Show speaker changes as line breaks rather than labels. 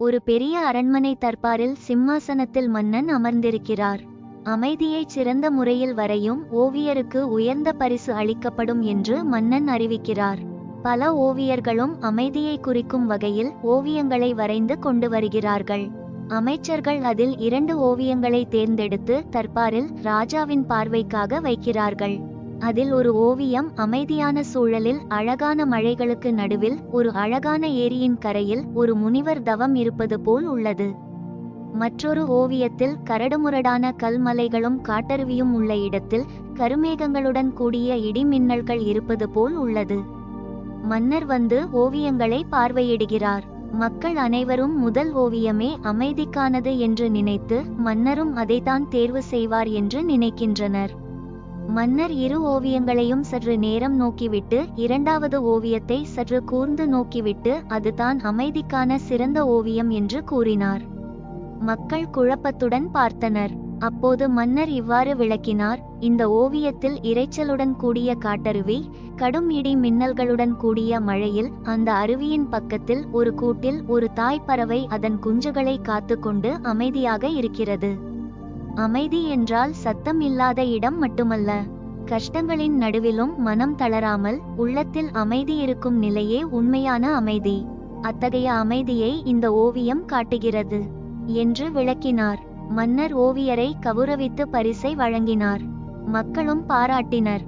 ஒரு பெரிய அரண்மனை தர்பாரில் சிம்மாசனத்தில் மன்னன் அமர்ந்திருக்கிறார். அமைதியை சிறந்த முறையில் வரையும் ஓவியருக்கு உயர்ந்த பரிசு அளிக்கப்படும் என்று மன்னன் அறிவிக்கிறார். பல ஓவியர்களும் அமைதியை குறிக்கும் வகையில் ஓவியங்களை வரைந்து கொண்டு வருகிறார்கள். அமைச்சர்கள் அதில் 2 ஓவியங்களை தேர்ந்தெடுத்து தர்பாரில் ராஜாவின் பார்வைக்காக வைக்கிறார்கள். அதில் ஒரு ஓவியம் அமைதியான சூழலில் அழகான மழைகளுக்கு நடுவில் ஒரு அழகான ஏரியின் கரையில் ஒரு முனிவர் தவம் இருப்பது போல் உள்ளது. மற்றொரு ஓவியத்தில் கரடுமுரடான கல்மலைகளும் காட்டருவியும் உள்ள இடத்தில் கருமேகங்களுடன் கூடிய இடி மின்னல்கள் இருப்பது போல் உள்ளது. மன்னர் வந்து ஓவியங்களை பார்வையிடுகிறார். மக்கள் அனைவரும் முதல் ஓவியமே அமைதிக்கானது என்று நினைத்து மன்னரும் அதைத்தான் தேர்வு செய்வார் என்று நினைக்கின்றனர். மன்னர் 2 ஓவியங்களையும் சற்று நேரம் நோக்கிவிட்டு 2வது ஓவியத்தை சற்று கூர்ந்து நோக்கிவிட்டு அதுதான் அமைதிக்கான சிறந்த ஓவியம் என்று கூறினார். மக்கள் குழப்பத்துடன் பார்த்தனர். அப்போது மன்னர் இவ்வாறு விளக்கினார்: இந்த ஓவியத்தில் இரைச்சலுடன் கூடிய காட்டருவி, கடும் இடி மின்னல்களுடன் கூடிய மழையில் அந்த அருவியின் பக்கத்தில் ஒரு கூட்டில் ஒரு தாய் பறவை அதன் குஞ்சுகளை காத்து கொண்டு அமைதியாக இருக்கிறது. அமைதி என்றால் சத்தம் இல்லாத இடம் மட்டுமல்ல, கஷ்டங்களின் நடுவிலும் மனம் தளராமல் உள்ளத்தில் அமைதி இருக்கும் நிலையே உண்மையான அமைதி. அத்தகைய அமைதியை இந்த ஓவியம் காட்டுகிறது என்று விளக்கினார். மன்னர் ஓவியரை கவுரவித்து பரிசை வழங்கினார். மக்களும் பாராட்டினர்.